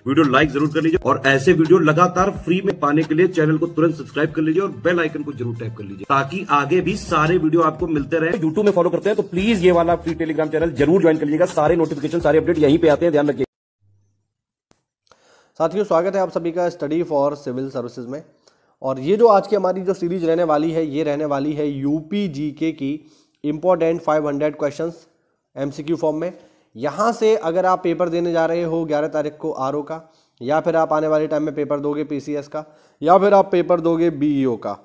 Video like जरूर कर लीजिए और ऐसे वीडियो लगातार फ्री में पाने के लिए चैनल को तुरंत सब्सक्राइब कर लीजिए और बेल आइकन को जरूर टैप कर लीजिए ताकि आगे भी सारे वीडियो आपको मिलते रहे। यूट्यूब में फॉलो करते हैं तो प्लीज ये वाला फ्री टेलीग्राम चैनल जरूर ज्वाइन कर लीजिएगा। सारे नोटिफिकेशन सारे अपडेट यहीं पे आते हैं, ध्यान रखिए। साथियों, स्वागत है आप सभी का स्टडी फॉर सिविल सर्विसेज में। और ये जो आज की हमारी जो सीरीज रहने वाली है, ये रहने वाली है यूपी जीके की इंपॉर्टेंट 500 क्वेश्चंस एमसीक्यू फॉर्म में। यहाँ से अगर आप पेपर देने जा रहे हो 11 तारीख को आरओ का, या फिर आप आने वाले टाइम में पेपर दोगे पीसीएस का, या फिर आप पेपर दोगे बीईओ का।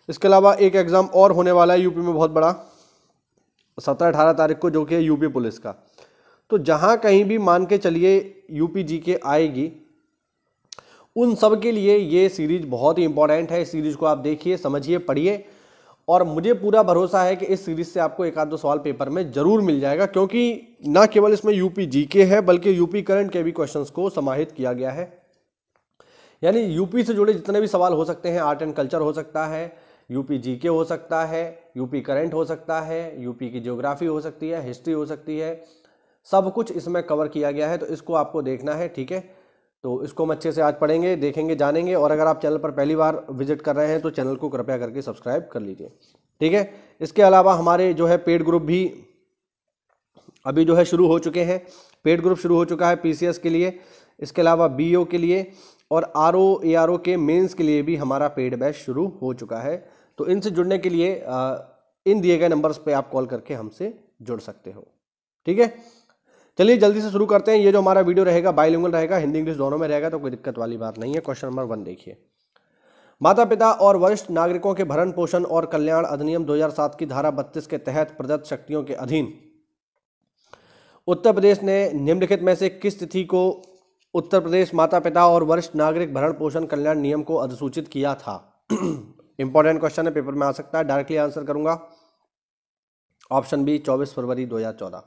इसके अलावा एक एग्ज़ाम और होने वाला है यूपी में बहुत बड़ा 17-18 तारीख को, जो कि है यूपी पुलिस का। तो जहाँ कहीं भी मान के चलिए यूपी जीके आएगी, उन सब के लिए ये सीरीज बहुत ही इंपॉर्टेंट है। इस सीरीज को आप देखिए, समझिए, पढ़िए और मुझे पूरा भरोसा है कि इस सीरीज से आपको एक आध दो सवाल पेपर में जरूर मिल जाएगा, क्योंकि ना केवल इसमें यूपी जीके है बल्कि यूपी करंट के भी क्वेश्चंस को समाहित किया गया है। यानी यूपी से जुड़े जितने भी सवाल हो सकते हैं, आर्ट एंड कल्चर हो सकता है, यूपी जीके हो सकता है, यूपी करंट हो सकता है, यूपी की ज्योग्राफी हो सकती है, हिस्ट्री हो सकती है, सब कुछ इसमें कवर किया गया है। तो इसको आपको देखना है, ठीक है। तो इसको हम अच्छे से आज पढ़ेंगे, देखेंगे, जानेंगे। और अगर आप चैनल पर पहली बार विजिट कर रहे हैं तो चैनल को कृपया करके सब्सक्राइब कर लीजिए, ठीक है। इसके अलावा हमारे जो है पेड ग्रुप भी अभी जो है शुरू हो चुके हैं। पेड ग्रुप शुरू हो चुका है पीसीएस के लिए, इसके अलावा बीओ के लिए और आरओ एआरओ के मेंस के लिए भी हमारा पेड बैच शुरू हो चुका है। तो इनसे जुड़ने के लिए इन दिए गए नंबर्स पे आप कॉल करके हमसे जुड़ सकते हो, ठीक है। चलिए जल्दी से शुरू करते हैं। ये जो हमारा वीडियो रहेगा बाइलिंगुअल रहेगा, हिंदी इंग्लिश दोनों में रहेगा, तो कोई दिक्कत वाली बात नहीं है। क्वेश्चन नंबर 1 देखिए। माता पिता और वरिष्ठ नागरिकों के भरण पोषण और कल्याण अधिनियम 2007 की धारा 32 के तहत प्रदत्त शक्तियों के अधीन उत्तर प्रदेश ने निम्नलिखित में से किस तिथि को उत्तर प्रदेश माता पिता और वरिष्ठ नागरिक भरण पोषण कल्याण नियम को अधिसूचित किया था? इंपॉर्टेंट क्वेश्चन है, पेपर में आ सकता है। डायरेक्टली आंसर करूंगा। ऑप्शन बी 24 फरवरी 2014।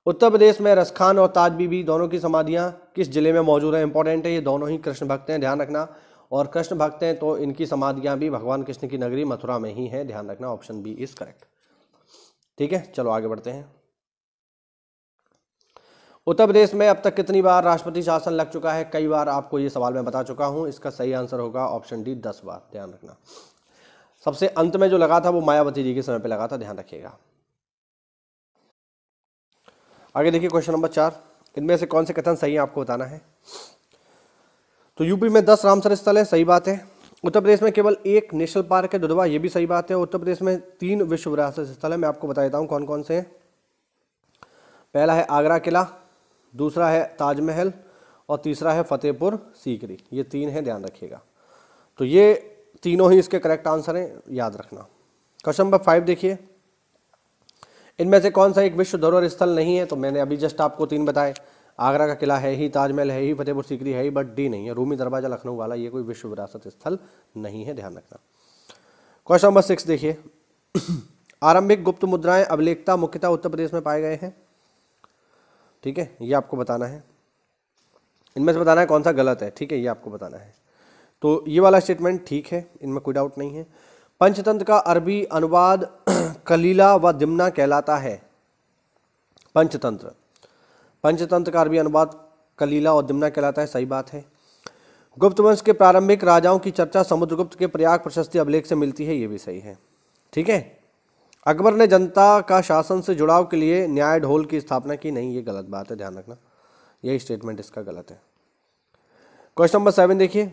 उत्तर प्रदेश में रसखान और ताज बीबी दोनों की समाधियां किस जिले में मौजूद हैं? इंपॉर्टेंट है, ये दोनों ही कृष्ण भक्त हैं, ध्यान रखना। और कृष्ण भक्त हैं तो इनकी समाधियां भी भगवान कृष्ण की नगरी मथुरा में ही है, ध्यान रखना। ऑप्शन बी इज करेक्ट, ठीक है। चलो आगे बढ़ते हैं। उत्तर प्रदेश में अब तक कितनी बार राष्ट्रपति शासन लग चुका है? कई बार आपको ये सवाल मैं बता चुका हूं। इसका सही आंसर होगा ऑप्शन डी 10 बार, ध्यान रखना। सबसे अंत में जो लगा था वो मायावती जी के समय पे लगा था, ध्यान रखिएगा। आगे देखिए क्वेश्चन नंबर 4। इनमें से कौन से कथन सही है आपको बताना है। तो यूपी में 10 रामसर स्थल है, सही बात है। उत्तर प्रदेश में केवल एक नेशनल पार्क है, दुधवा, ये भी सही बात है। उत्तर प्रदेश में 3 विश्व विरासत स्थल है, मैं आपको बता देता हूँ कौन कौन से हैं। पहला है आगरा किला, दूसरा है ताजमहल और तीसरा है फतेहपुर सीकरी। ये 3 है, ध्यान रखिएगा। तो ये तीनों ही इसके करेक्ट आंसर हैं, याद रखना। क्वेश्चन नंबर 5 देखिए। इनमें से कौन सा एक विश्व धरोहर स्थल नहीं है? तो मैंने अभी जस्ट आपको 3 बताए। आगरा का किला है ही, ताजमहल है ही, फतेहपुर सीकरी है ही, बट डी नहीं है। रूमी दरवाजा लखनऊ वाला ये कोई विश्व विरासत स्थल नहीं है, ध्यान रखना। क्वेश्चन नंबर 6 देखिए। आरंभिक गुप्त मुद्राएं अभिलेखता मुख्यतः उत्तर प्रदेश में पाए गए हैं, ठीक है, ये आपको बताना है। इनमें से बताना है कौन सा गलत है, ठीक है, ये आपको बताना है। तो ये वाला स्टेटमेंट ठीक है, इनमें कोई डाउट नहीं है। पंचतंत्र का अरबी अनुवाद कलीला व दिमना कहलाता है। पंचतंत्र का अरबी अनुवाद कलीला और दिमना कहलाता है, सही बात है। गुप्त वंश के प्रारंभिक राजाओं की चर्चा समुद्रगुप्त के प्रयाग प्रशस्ति अभिलेख से मिलती है, ये भी सही है, ठीक है। अकबर ने जनता का शासन से जुड़ाव के लिए न्याय ढोल की स्थापना की, नहीं, ये गलत बात है, ध्यान रखना। यही स्टेटमेंट इसका गलत है। क्वेश्चन नंबर 7 देखिए।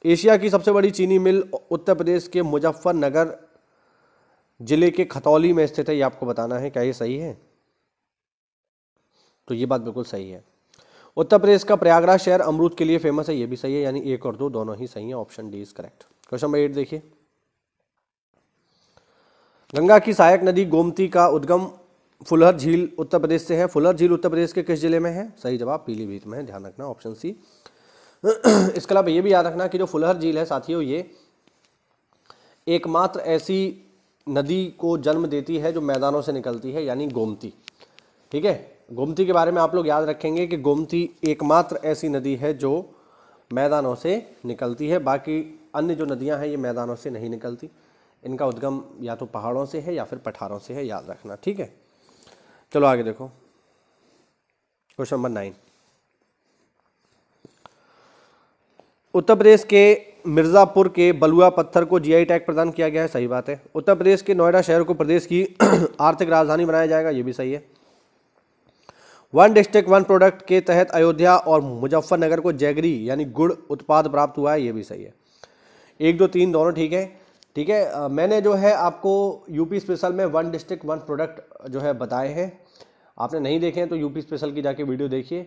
एशिया की सबसे बड़ी चीनी मिल उत्तर प्रदेश के मुजफ्फरनगर जिले के खतौली में स्थित है, ये आपको बताना है। क्या ये सही है? तो ये बात बिल्कुल सही है। उत्तर प्रदेश का प्रयागराज शहर अमरूद के लिए फेमस है, ये भी सही है। यानी 1 और 2 दोनों ही सही है, option D is correct. Question number 8 देखिए। गंगा की सहायक नदी गोमती का उद्गम फुलहर झील उत्तर प्रदेश से है। फुलहर झील उत्तर प्रदेश के किस जिले में है? सही जवाब पीलीभीत में है, ध्यान रखना, ऑप्शन सी। इसके अलावा ये भी याद रखना कि जो फुलहर झील है साथियों, ये एकमात्र ऐसी नदी को जन्म देती है जो मैदानों से निकलती है, यानी गोमती, ठीक है। गोमती के बारे में आप लोग याद रखेंगे कि गोमती एकमात्र ऐसी नदी है जो मैदानों से निकलती है। बाकी अन्य जो नदियां हैं ये मैदानों से नहीं निकलती। इनका उद्गम या तो पहाड़ों से है या फिर पठारों से है, याद रखना, ठीक है। चलो आगे देखो। Question number 9। उत्तर प्रदेश के मिर्ज़ापुर के बलुआ पत्थर को जीआई टैग प्रदान किया गया है, सही बात है। उत्तर प्रदेश के नोएडा शहर को प्रदेश की आर्थिक राजधानी बनाया जाएगा, ये भी सही है। वन डिस्ट्रिक्ट वन प्रोडक्ट के तहत अयोध्या और मुजफ्फरनगर को जैगरी यानी गुड़ उत्पाद प्राप्त हुआ है, ये भी सही है। 1 2 3 दोनों ठीक है, ठीक है। मैंने जो है आपको यूपी स्पेशल में वन डिस्ट्रिक्ट वन प्रोडक्ट जो है बताए हैं, आपने नहीं देखे हैं तो यूपी स्पेशल की जाके वीडियो देखिए,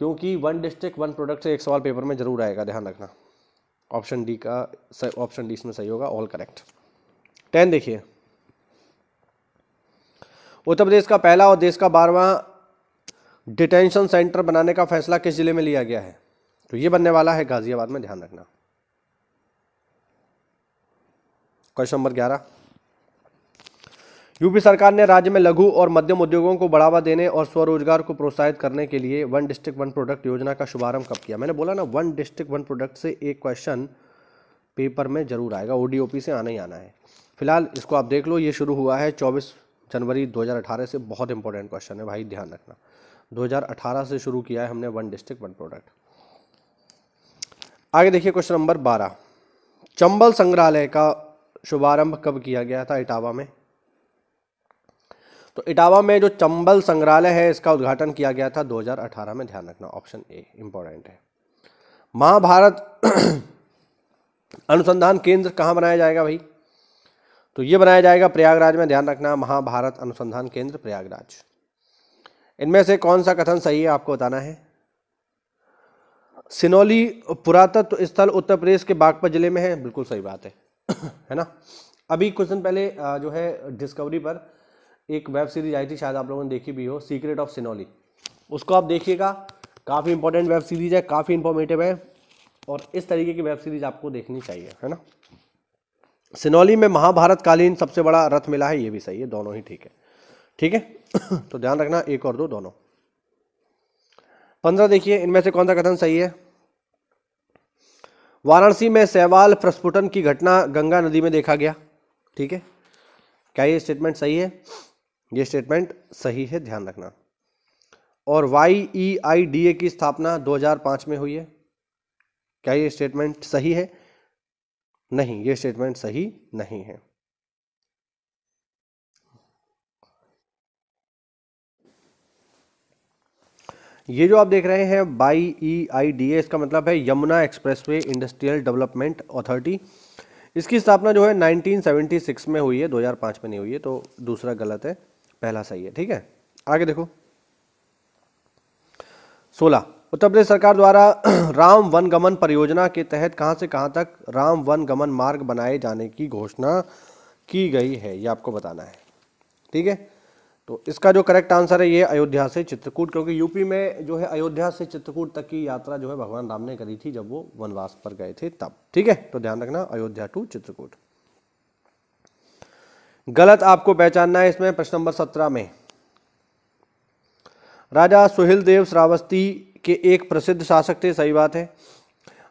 क्योंकि वन डिस्ट्रिक्ट वन प्रोडक्ट से एक सवाल पेपर में जरूर आएगा, ध्यान रखना। ऑप्शन डी इसमें सही होगा, ऑल करेक्ट। 10 देखिए, उत्तर प्रदेश का पहला और देश का 12वां डिटेंशन सेंटर बनाने का फैसला किस जिले में लिया गया है? तो ये बनने वाला है गाजियाबाद में, ध्यान रखना। क्वेश्चन नंबर 11, यूपी सरकार ने राज्य में लघु और मध्यम उद्योगों को बढ़ावा देने और स्वरोजगार को प्रोत्साहित करने के लिए वन डिस्ट्रिक्ट वन प्रोडक्ट योजना का शुभारंभ कब किया? मैंने बोला ना, वन डिस्ट्रिक्ट वन प्रोडक्ट से एक क्वेश्चन पेपर में जरूर आएगा, ओडीओपी से आना ही आना है। फिलहाल इसको आप देख लो, ये शुरू हुआ है 24 जनवरी 2018 से। बहुत इंपॉर्टेंट क्वेश्चन है भाई, ध्यान रखना। 2018 से शुरू किया है हमने वन डिस्ट्रिक्ट वन प्रोडक्ट। आगे देखिए क्वेश्चन नंबर 12, चंबल संग्रहालय का शुभारंभ कब किया गया था? इटावा में। तो इटावा में जो चंबल संग्रहालय है इसका उद्घाटन किया गया था 2018 में, ध्यान रखना। ऑप्शन ए इंपॉर्टेंट है। महाभारत अनुसंधान केंद्र कहाँ बनाया जाएगा भाई? तो ये बनाया जाएगा प्रयागराज में, ध्यान रखना। महाभारत अनुसंधान केंद्र प्रयागराज। इनमें से कौन सा कथन सही है आपको बताना है। सिनौली पुरातत्व स्थल उत्तर प्रदेश के बागपत जिले में है, बिल्कुल सही बात है है ना। अभी कुछ दिन पहले जो है डिस्कवरी पर एक वेब सीरीज आई थी, शायद आप लोगों ने देखी भी हो, सीक्रेट ऑफ सिनौली। उसको आप देखिएगा, काफ़ी इंपॉर्टेंट वेब सीरीज है, काफ़ी इंफॉर्मेटिव है, और इस तरीके की वेब सीरीज आपको देखनी चाहिए, है ना। सिनौली में महाभारत कालीन सबसे बड़ा रथ मिला है, ये भी सही है, दोनों ही ठीक है, ठीक है। तो ध्यान रखना, 1 और 2 दोनों। 15 देखिए, इनमें से कौन सा कथन सही है। वाराणसी में शैवाल प्रस्फुटन की घटना गंगा नदी में देखा गया, ठीक है। क्या ये स्टेटमेंट सही है? ये स्टेटमेंट सही है, ध्यान रखना। और YEIDA की स्थापना 2005 में हुई है, क्या ये स्टेटमेंट सही है? नहीं, ये स्टेटमेंट सही नहीं है। ये जो आप देख रहे हैं YEIDA, इसका मतलब है Yamuna expressway industrial development authority. इसकी स्थापना जो है 1976 में हुई है, 2005 में नहीं हुई है, तो दूसरा गलत है, पहला सही है, ठीक है। आगे देखो 16, उत्तर प्रदेश सरकार द्वारा राम वनगमन परियोजना के तहत कहां से कहां तक राम वनगमन मार्ग बनाए जाने की घोषणा की गई है, ये आपको बताना है, ठीक है। तो इसका जो करेक्ट आंसर है ये अयोध्या से चित्रकूट, क्योंकि यूपी में जो है अयोध्या से चित्रकूट तक की यात्रा जो है भगवान राम ने करी थी जब वो वनवास पर गए थे तब, ठीक है। तो ध्यान रखना, अयोध्या टू चित्रकूट। गलत आपको पहचानना है इसमें। प्रश्न नंबर 17 में राजा सुहेलदेव श्रावस्ती के एक प्रसिद्ध शासक थे, सही बात है।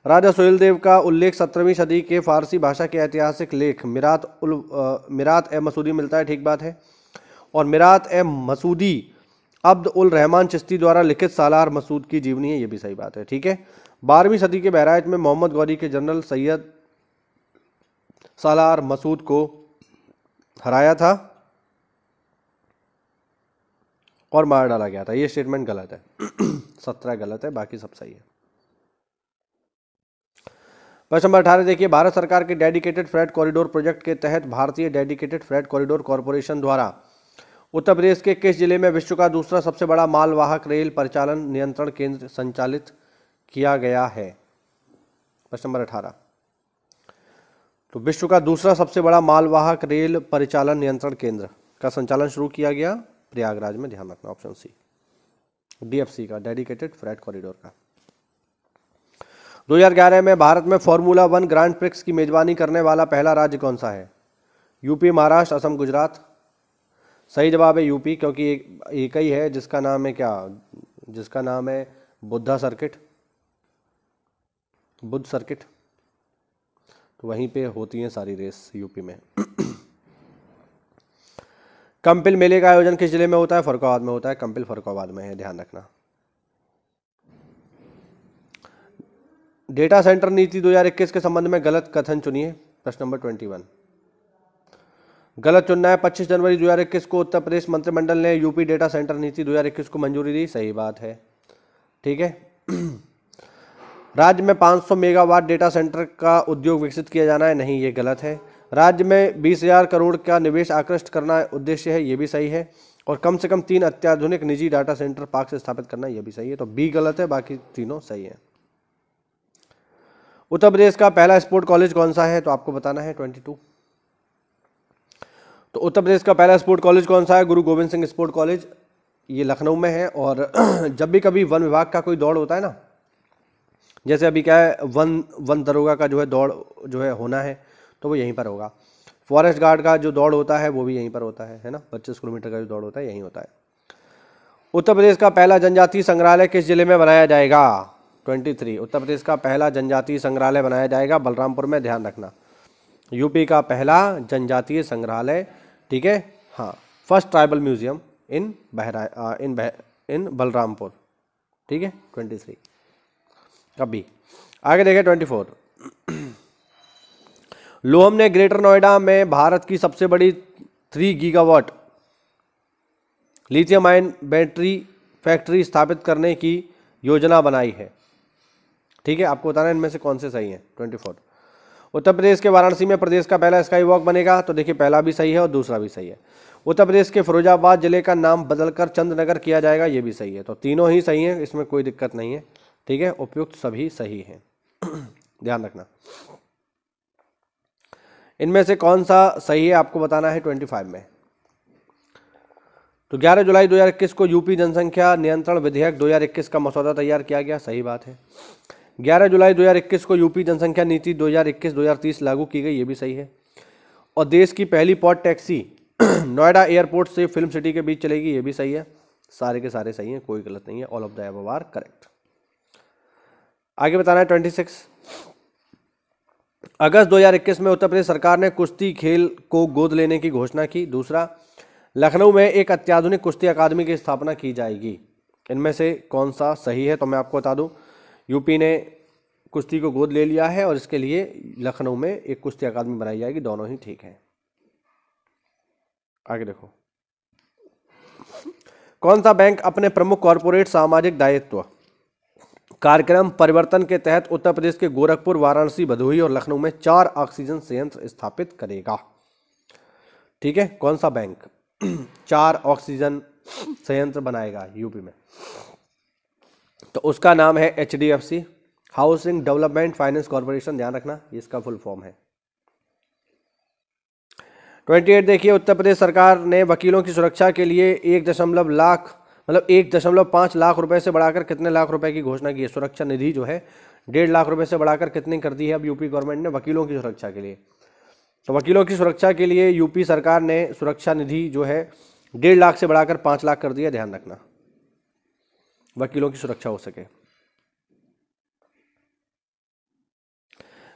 राजा सुहेलदेव का उल्लेख 17वीं सदी के फारसी भाषा के ऐतिहासिक लेख मिरात ए मसूदी मिलता है, ठीक बात है। और मिरात ए मसूदी अब्द उल रहमान चिश्ती द्वारा लिखित सालार मसूद की जीवनी है, ये भी सही बात है, ठीक है। 12वीं सदी के बहराइच में मोहम्मद गौरी के जनरल सैयद सालार मसूद को हराया था और मार डाला गया था, ये स्टेटमेंट गलत है। 17 गलत है, बाकी सब सही है। प्रश्न नंबर 18 देखिए, भारत सरकार के डेडिकेटेड फ्रेट कॉरिडोर प्रोजेक्ट के तहत भारतीय डेडिकेटेड फ्रेट कॉरिडोर कॉरपोरेशन द्वारा उत्तर प्रदेश के किस जिले में विश्व का दूसरा सबसे बड़ा मालवाहक रेल परिचालन नियंत्रण केंद्र संचालित किया गया है? प्रश्न नंबर 18, तो विश्व का दूसरा सबसे बड़ा मालवाहक रेल परिचालन नियंत्रण केंद्र का संचालन शुरू किया गया प्रयागराज में, ध्यान रखना। ऑप्शन सी, DFC का, डेडिकेटेड फ्रेट कॉरिडोर का। 2011 में भारत में फॉर्मूला 1 ग्रांड प्रिक्स की मेजबानी करने वाला पहला राज्य कौन सा है? यूपी, महाराष्ट्र, असम, गुजरात। सही जवाब है यूपी, क्योंकि एक ही है जिसका नाम है क्या, जिसका नाम है बुद्ध सर्किट, तो वहीं पे होती हैं सारी रेस यूपी में। कंपिल मेले का आयोजन किस जिले में होता है? फर्रुखाबाद में होता है, कंपिल फर्रुखाबाद में है, ध्यान रखना। डेटा सेंटर नीति 2021 के संबंध में गलत कथन चुनिए। प्रश्न नंबर 21 गलत चुनना है। 25 जनवरी 2021 को उत्तर प्रदेश मंत्रिमंडल ने यूपी डेटा सेंटर नीति 2021 को मंजूरी दी। सही बात है। ठीक है। राज्य में 500 मेगावाट डेटा सेंटर का उद्योग विकसित किया जाना है। नहीं, ये गलत है। राज्य में 20,000 करोड़ का निवेश आकृष्ट करना उद्देश्य है। ये भी सही है। और कम से कम 3 अत्याधुनिक निजी डाटा सेंटर पार्क से स्थापित करना, ये भी सही है। तो बी गलत है, बाकी तीनों सही है। उत्तर प्रदेश का पहला स्पोर्ट कॉलेज कौन सा है? तो आपको बताना है 22। तो उत्तर प्रदेश का पहला स्पोर्ट कॉलेज कौन सा है? गुरु गोविंद सिंह स्पोर्ट कॉलेज, ये लखनऊ में है। और जब भी कभी वन विभाग का कोई दौड़ होता है ना, जैसे अभी क्या है वन दरोगा का जो है दौड़ जो है होना है, तो वो यहीं पर होगा। फॉरेस्ट गार्ड का जो दौड़ होता है वो भी यहीं पर होता है ना। 25 किलोमीटर का जो दौड़ होता है यहीं होता है। उत्तर प्रदेश का पहला जनजातीय संग्रहालय किस जिले में बनाया जाएगा? 23 उत्तर प्रदेश का पहला जनजातीय संग्रहालय बनाया जाएगा बलरामपुर में, ध्यान रखना। यूपी का पहला जनजातीय संग्रहालय, ठीक है, हाँ, first tribal museum in Balrampur, ठीक है। 23 कभी आगे देखें 24 लोहम ने ग्रेटर नोएडा में भारत की सबसे बड़ी 3 gigawatt lithium ion battery factory स्थापित करने की योजना बनाई है। ठीक है, आपको बताना है इनमें से कौन से सही हैं। 24 उत्तर प्रदेश के वाराणसी में प्रदेश का पहला स्काई वॉक बनेगा। तो देखिए, पहला भी सही है और दूसरा भी सही है। उत्तर प्रदेश के फिरोजाबाद जिले का नाम बदलकर चंद्रनगर किया जाएगा, ये भी सही है। तो तीनों ही सही हैं, इसमें कोई दिक्कत नहीं है। ठीक है, उपयुक्त सभी सही हैं। ध्यान रखना, इनमें से कौन सा सही है आपको बताना है 25 में। तो 11 जुलाई 2021 को यूपी जनसंख्या नियंत्रण विधेयक 2021 का मसौदा तैयार किया गया। सही बात है। 11 जुलाई 2021 को यूपी जनसंख्या नीति 2021-2030 लागू की गई, ये भी सही है। और देश की पहली पॉड टैक्सी नोएडा एयरपोर्ट से फिल्म सिटी के बीच चलेगी, ये भी सही है। सारे के सारे सही हैं, कोई गलत नहीं है। All of the above are correct. आगे बताना है 26 अगस्त 2021 में उत्तर प्रदेश सरकार ने कुश्ती खेल को गोद लेने की घोषणा की। दूसरा, लखनऊ में एक अत्याधुनिक कुश्ती अकादमी की स्थापना की जाएगी। इनमें से कौन सा सही है? तो मैं आपको बता दूं, यूपी ने कुश्ती को गोद ले लिया है और इसके लिए लखनऊ में एक कुश्ती अकादमी बनाई जाएगी। दोनों ही ठीक है। आगे देखो, कौन सा बैंक अपने प्रमुख कॉरपोरेट सामाजिक दायित्व कार्यक्रम परिवर्तन के तहत उत्तर प्रदेश के गोरखपुर, वाराणसी, भदोही और लखनऊ में 4 ऑक्सीजन संयंत्र स्थापित करेगा? ठीक है, कौन सा बैंक 4 ऑक्सीजन संयंत्र बनाएगा यूपी में? तो उसका नाम है HDFC housing development finance corporation. ध्यान रखना, इसका फुल फॉर्म है। 28 देखिए, उत्तर प्रदेश सरकार ने वकीलों की सुरक्षा के लिए 1.5 लाख रुपए से बढ़ाकर कितने लाख रुपए की घोषणा की है? सुरक्षा निधि जो है 1.5 लाख रुपए से बढ़ाकर कितनी कर दी है अब यूपी गवर्नमेंट ने वकीलों की सुरक्षा के लिए? तो वकीलों की सुरक्षा के लिए यूपी सरकार ने सुरक्षा निधि जो है 1.5 लाख से बढ़ाकर 5 लाख कर दिया। ध्यान रखना, वकीलों की सुरक्षा हो सके।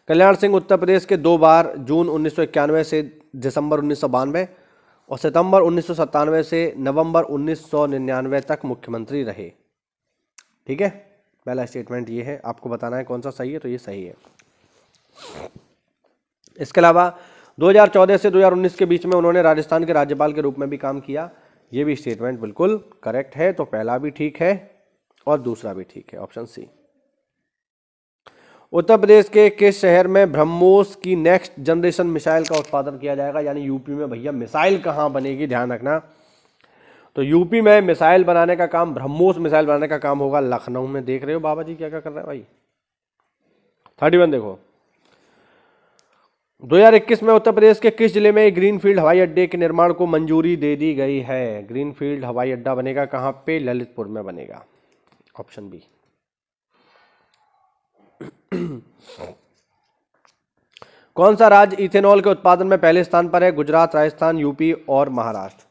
कल्याण सिंह उत्तर प्रदेश के 2 बार जून 1991 से दिसंबर 1992 और सितंबर 1997 से नवंबर 1999 तक मुख्यमंत्री रहे। ठीक है, पहला स्टेटमेंट ये है। आपको बताना है कौन सा सही है। तो ये सही है। इसके अलावा 2014 से 2019 के बीच में उन्होंने राजस्थान के राज्यपाल के रूप में भी काम किया। ये भी स्टेटमेंट बिल्कुल करेक्ट है। तो पहला भी ठीक है और दूसरा भी ठीक है, ऑप्शन सी। उत्तर प्रदेश के किस शहर में ब्रह्मोस की नेक्स्ट जनरेशन मिसाइल का उत्पादन किया जाएगा? यानी यूपी में भैया मिसाइल कहाँ बनेगी? ध्यान रखना, तो यूपी में मिसाइल बनाने का काम, ब्रह्मोस मिसाइल बनाने का काम होगा लखनऊ में। देख रहे हो बाबा जी क्या क्या कर रहे हैं भाई। 31 देखो, 2021 में उत्तर प्रदेश के किस जिले में ग्रीनफील्ड हवाई अड्डे के निर्माण को मंजूरी दे दी गई है? ग्रीनफील्ड हवाई अड्डा बनेगा कहाँ पे? ललितपुर में बनेगा, ऑप्शन बी। कौन सा राज्य इथेनॉल के उत्पादन में पहले स्थान पर है? गुजरात, राजस्थान, यूपी और महाराष्ट्र।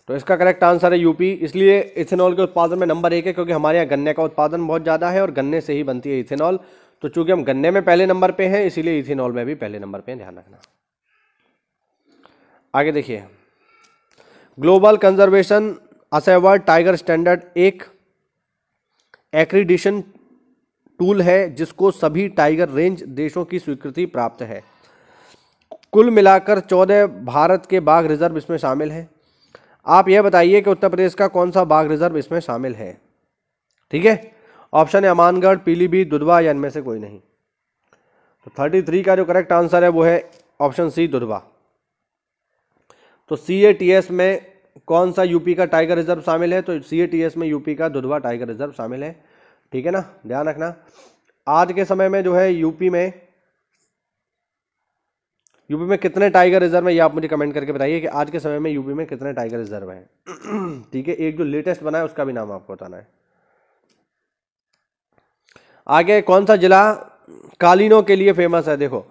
तो इसका करेक्ट आंसर है यूपी। इसलिए इथेनॉल के उत्पादन में नंबर 1 है क्योंकि हमारे यहाँ गन्ने का उत्पादन बहुत ज़्यादा है और गन्ने से ही बनती है इथेनॉल। तो चूंकि हम गन्ने में पहले नंबर पे हैं इसीलिए इथेनॉल में भी पहले नंबर पे हैं। ध्यान रखना। आगे देखिए, ग्लोबल कंजर्वेशन असेवर्ड टाइगर स्टैंडर्ड एक एक्रीडिशन टूल है जिसको सभी टाइगर रेंज देशों की स्वीकृति प्राप्त है। कुल मिलाकर 14 भारत के बाघ रिजर्व इसमें शामिल हैं। आप यह बताइए कि उत्तर प्रदेश का कौन सा बाघ रिजर्व इसमें शामिल है। ठीक है, ऑप्शन है अमानगढ़, पीलीभीत, दुधवा या इनमें से कोई नहीं। तो 33 का जो करेक्ट आंसर है वो है ऑप्शन सी, दुधवा। तो CATS में कौन सा यूपी का टाइगर रिजर्व शामिल है? तो CATS में यूपी का दुधवा टाइगर रिजर्व शामिल है। ठीक है ना, ध्यान रखना। आज के समय में जो है यूपी में कितने टाइगर रिजर्व है, ये आप मुझे कमेंट करके बताइए कि आज के समय में यूपी में कितने टाइगर रिजर्व हैं। ठीक है, एक जो लेटेस्ट बना है उसका भी नाम आपको बताना है। आगे कौन सा जिला कालीनों के लिए फेमस है? देखो,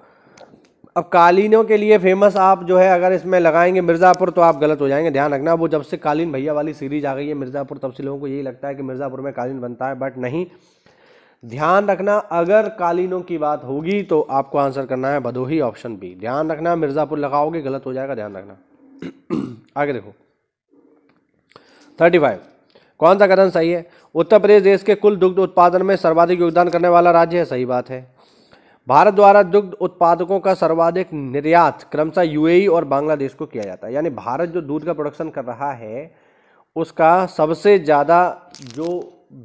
अब कालीनों के लिए फेमस आप जो है अगर इसमें लगाएंगे मिर्ज़ापुर तो आप गलत हो जाएंगे। ध्यान रखना, वो जब से कालीन भैया वाली सीरीज आ गई है मिर्ज़ापुर, तब से लोगों को यही लगता है कि मिर्ज़ापुर में कालीन बनता है, बट नहीं। ध्यान रखना, अगर कालीनों की बात होगी तो आपको आंसर करना है भदोही, ऑप्शन बी। ध्यान रखना, मिर्ज़ापुर लगाओगे गलत हो जाएगा, ध्यान रखना। आगे देखो 35, कौन सा कथन सही है? उत्तर प्रदेश देश के कुल दुग्ध उत्पादन में सर्वाधिक योगदान करने वाला राज्य है। सही बात है। भारत द्वारा दुग्ध उत्पादकों का सर्वाधिक निर्यात क्रमशः UAE और बांग्लादेश को किया जाता है। यानी भारत जो दूध का प्रोडक्शन कर रहा है उसका सबसे ज़्यादा जो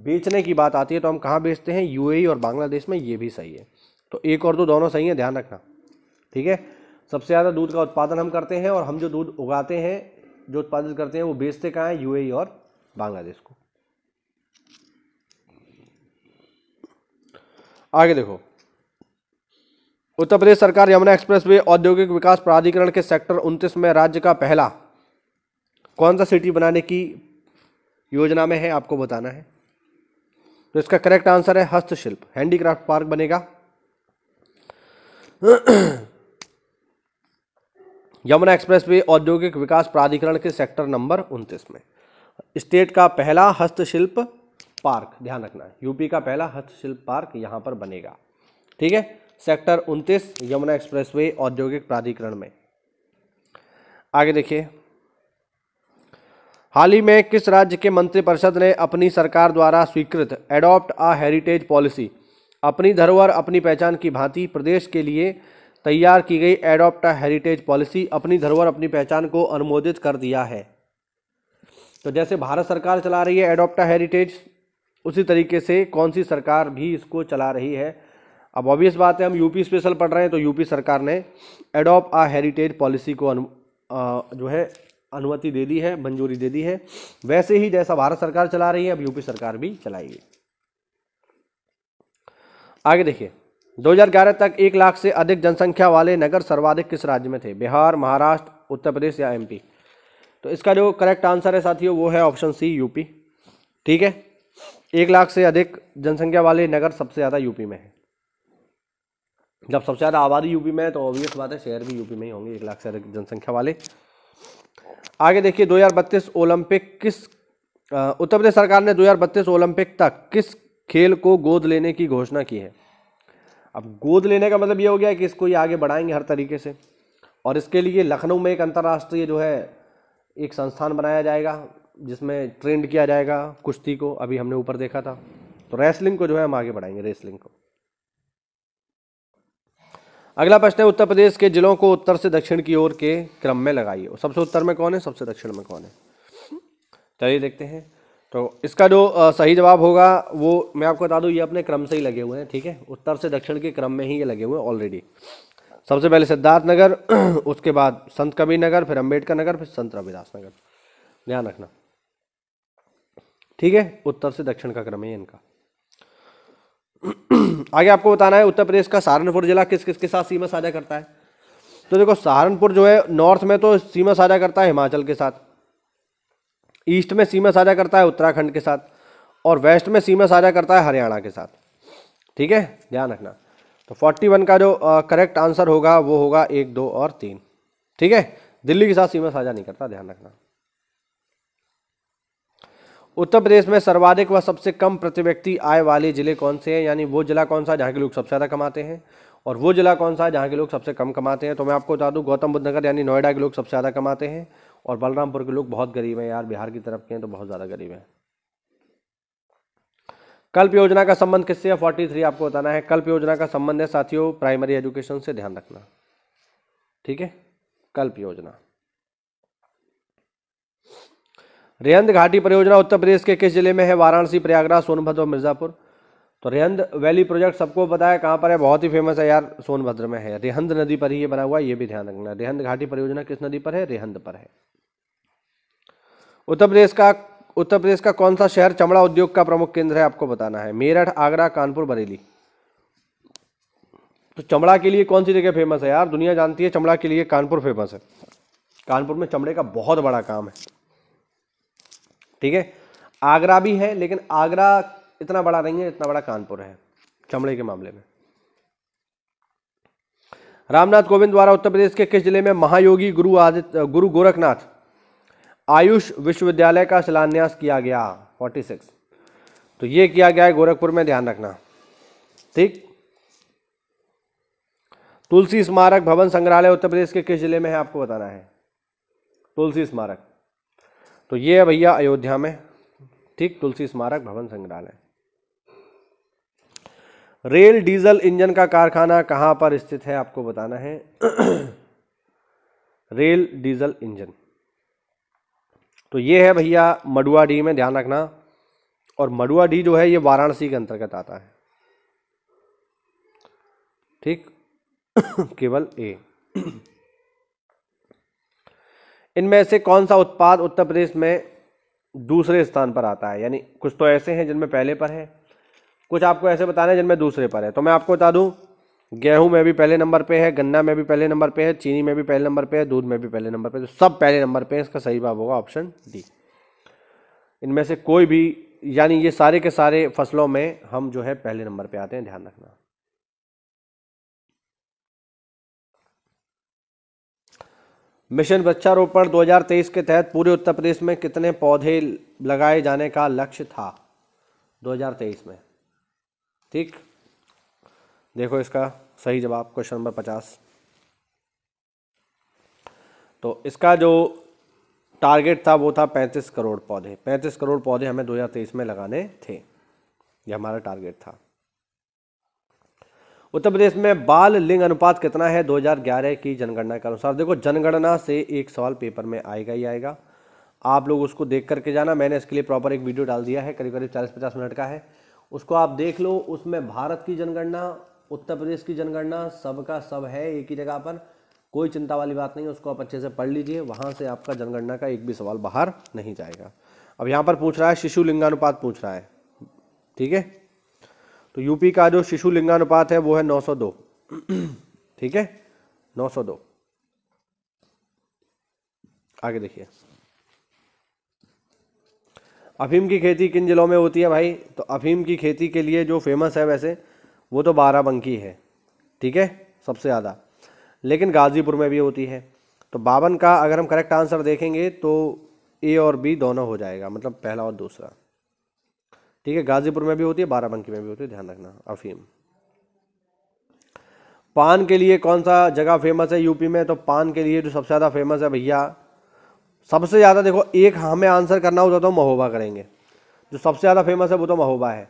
बेचने की बात आती है तो हम कहाँ बेचते हैं? UAE और बांग्लादेश में। ये भी सही है। तो 1 और 2 दोनों सही है, ध्यान रखना। ठीक है, सबसे ज़्यादा दूध का उत्पादन हम करते हैं और हम जो दूध उगाते हैं, जो उत्पादित करते हैं, वो बेचते कहाँ हैं? UAE और बांग्लादेश को। आगे देखो, उत्तर प्रदेश सरकार यमुना एक्सप्रेसवे औद्योगिक विकास प्राधिकरण के सेक्टर 29 में राज्य का पहला कौन सा सिटी बनाने की योजना में है, आपको बताना है। तो इसका करेक्ट आंसर है हस्तशिल्प, हैंडीक्राफ्ट पार्क बनेगा यमुना एक्सप्रेसवे औद्योगिक विकास प्राधिकरण के सेक्टर नंबर 29 में। स्टेट का पहला हस्तशिल्प पार्क, ध्यान रखना है, यूपी का पहला हस्तशिल्प पार्क यहां पर बनेगा। ठीक है, सेक्टर 29 यमुना एक्सप्रेसवे औद्योगिक प्राधिकरण में। आगे देखिए, हाल ही में किस राज्य के मंत्रिपरिषद ने अपनी सरकार द्वारा स्वीकृत एडॉप्ट अ हेरिटेज पॉलिसी, अपनी धरोहर अपनी पहचान की भांति प्रदेश के लिए तैयार की गई एडॉप्ट अ हेरिटेज पॉलिसी अपनी धरोहर अपनी पहचान को अनुमोदित कर दिया है? तो जैसे भारत सरकार चला रही है एडॉप्ट अ हेरिटेज, उसी तरीके से कौन सी सरकार भी इसको चला रही है? अब ऑब्वियस बात है, हम यूपी स्पेशल पढ़ रहे हैं तो यूपी सरकार ने एडॉप्ट अ हेरिटेज पॉलिसी को जो है अनुमति दे दी है, मंजूरी दे दी है। वैसे ही जैसा भारत सरकार चला रही है अब यूपी सरकार भी चलाएगी। आगे देखिए, 2011 तक 1 लाख से अधिक जनसंख्या वाले नगर सर्वाधिक किस राज्य में थे? बिहार, महाराष्ट्र, उत्तर प्रदेश या MP? तो इसका जो करेक्ट आंसर है साथियों वो है ऑप्शन सी, यूपी। ठीक है, 1 लाख से अधिक जनसंख्या वाले नगर सबसे ज़्यादा यूपी में है। जब सबसे ज़्यादा आबादी यूपी में है तो ऑब्वियस बात है शहर भी यूपी में ही होंगे 1 लाख से अधिक जनसंख्या वाले। आगे देखिए, 2032 ओलंपिक किस उत्तर प्रदेश सरकार ने 2032 ओलंपिक तक किस खेल को गोद लेने की घोषणा की है? अब गोद लेने का मतलब ये हो गया कि इसको ये आगे बढ़ाएंगे हर तरीके से, और इसके लिए लखनऊ में एक अंतर्राष्ट्रीय जो है एक संस्थान बनाया जाएगा जिसमें ट्रेंड किया जाएगा कुश्ती को, अभी हमने ऊपर देखा था। तो रेसलिंग को जो है हम आगे बढ़ाएंगे, रेसलिंग को। अगला प्रश्न है, उत्तर प्रदेश के जिलों को उत्तर से दक्षिण की ओर के क्रम में लगाइए। सबसे उत्तर में कौन है, सबसे दक्षिण में कौन है? चलिए देखते हैं। तो इसका जो सही जवाब होगा वो मैं आपको बता दूं, ये अपने क्रम से ही लगे हुए हैं। ठीक है, उत्तर से दक्षिण के क्रम में ही ये लगे हुए हैं ऑलरेडी। सबसे पहले सिद्धार्थ नगर, उसके बाद संत कबीर नगर, फिर अंबेडकर नगर, फिर संत रविदास नगर। ध्यान रखना। ठीक है, उत्तर से दक्षिण का क्रम है इनका। आगे आपको बताना है उत्तर प्रदेश का सहारनपुर जिला किस किस के साथ सीमा साझा करता है। तो देखो, सहारनपुर जो है नॉर्थ में तो सीमा साझा करता है हिमाचल के साथ, ईस्ट में सीमा साझा करता है उत्तराखंड के साथ, और वेस्ट में सीमा साझा करता है हरियाणा के साथ। ठीक है, ध्यान रखना। तो 41 का जो करेक्ट आंसर होगा वो होगा 1, 2 और 3। ठीक है, दिल्ली के साथ सीमा साझा नहीं करता, ध्यान रखना। उत्तर प्रदेश में सर्वाधिक व सबसे कम प्रति व्यक्ति आय वाले जिले कौन से हैं? यानी वो जिला कौन सा है जहाँ के लोग सबसे ज़्यादा कमाते हैं, और वो जिला कौन सा है जहाँ के लोग सबसे कम कमाते हैं? तो मैं आपको बता दूं, गौतम बुद्ध नगर यानी नोएडा के लोग सबसे ज़्यादा कमाते हैं, और बलरामपुर के लोग बहुत गरीब हैं यार, बिहार की तरफ के हैं तो बहुत ज़्यादा गरीब हैं। कल्प योजना का संबंध किससे है? 43 आपको बताना है। कल्प योजना का संबंध है साथियों प्राइमरी एजुकेशन से, ध्यान रखना, ठीक है। कल्प योजना। रेहंद घाटी परियोजना उत्तर प्रदेश के किस जिले में है? वाराणसी, प्रयागराज, सोनभद्र और मिर्जापुर। तो रेहंद वैली प्रोजेक्ट सबको पता है कहाँ पर है, बहुत ही फेमस है यार, सोनभद्र में है, रेहंद नदी पर ही ये बना हुआ है, ये भी ध्यान रखना। रेहंद घाटी परियोजना किस नदी पर है? रेहंद पर है। उत्तर प्रदेश का कौन सा शहर चमड़ा उद्योग का प्रमुख केंद्र है? आपको बताना है। मेरठ, आगरा, कानपुर, बरेली। तो चमड़ा के लिए कौन सी जगह फेमस है यार? दुनिया जानती है चमड़ा के लिए कानपुर फेमस है। कानपुर में चमड़े का बहुत बड़ा काम है, ठीक है। आगरा भी है, लेकिन आगरा इतना बड़ा नहीं है जितना बड़ा कानपुर है चमड़े के मामले में। रामनाथ कोविंद द्वारा उत्तर प्रदेश के किस जिले में महायोगी गुरु गोरखनाथ आयुष विश्वविद्यालय का शिलान्यास किया गया? 46। तो ये किया गया है गोरखपुर में, ध्यान रखना, ठीक। तुलसी स्मारक भवन संग्रहालय उत्तर प्रदेश के किस जिले में है? आपको बताना है। तुलसी स्मारक, तो ये है भैया अयोध्या में, ठीक। तुलसी स्मारक भवन संग्रहालय। रेल डीजल इंजन का कारखाना कहां पर स्थित है? आपको बताना है। रेल डीजल इंजन, तो ये है भैया मडुआडीह में, ध्यान रखना। और मडुआडीह जो है ये वाराणसी के अंतर्गत आता है, ठीक। केवल ए। इनमें से कौन सा उत्पाद उत्तर प्रदेश में दूसरे स्थान पर आता है? यानी कुछ तो ऐसे हैं जिनमें पहले पर है, कुछ आपको ऐसे बताना है जिनमें दूसरे पर है। तो मैं आपको बता दूं, गेहूं में भी पहले नंबर पे है, गन्ना में भी पहले नंबर पे है, चीनी में भी पहले नंबर पे है, दूध में भी पहले नंबर पे है, तो सब पहले नंबर पे है। इसका सही जवाब होगा ऑप्शन डी। इनमें से कोई भी, यानी ये सारे के सारे फसलों में हम जो है पहले नंबर पे आते हैं, ध्यान रखना। मिशन वृक्षारोपण 2023 के तहत पूरे उत्तर प्रदेश में कितने पौधे लगाए जाने का लक्ष्य था 2023 में? ठीक, देखो इसका सही जवाब क्वेश्चन नंबर 50। तो इसका जो टारगेट था वो था 35 करोड़ पौधे। 35 करोड़ पौधे हमें 2023 में लगाने थे, ये हमारा टारगेट था। उत्तर प्रदेश में बाल लिंग अनुपात कितना है 2011 की जनगणना के अनुसार? देखो जनगणना से एक सवाल पेपर में आएगा ही आएगा, आप लोग उसको देख करके जाना। मैंने इसके लिए प्रॉपर एक वीडियो डाल दिया है, करीब करीब 40-50 मिनट का है, उसको आप देख लो। उसमें भारत की जनगणना, उत्तर प्रदेश की जनगणना, सबका सब है एक ही जगह पर, कोई चिंता वाली बात नहीं है। उसको आप अच्छे से पढ़ लीजिए, वहाँ से आपका जनगणना का एक भी सवाल बाहर नहीं जाएगा। अब यहाँ पर पूछ रहा है शिशु लिंगानुपात पूछ रहा है, ठीक है। तो यूपी का जो शिशु लिंगानुपात है वो है 902, ठीक है, 902। आगे देखिए, अफीम की खेती किन जिलों में होती है भाई? तो अफीम की खेती के लिए जो फेमस है वैसे वो तो बाराबंकी है, ठीक है, सबसे ज़्यादा, लेकिन गाजीपुर में भी होती है। तो 52 का अगर हम करेक्ट आंसर देखेंगे तो ए और बी दोनों हो जाएगा, मतलब पहला और दूसरा, ठीक है। गाजीपुर में भी होती है, बाराबंकी में भी होती है, ध्यान रखना। अफीम। पान के लिए कौन सा जगह फेमस है यूपी में? तो पान के लिए जो सबसे ज़्यादा फेमस है भैया, सबसे ज़्यादा देखो, एक हमें आंसर करना होता तो महोबा करेंगे, जो सबसे ज़्यादा फेमस है वो तो महोबा है।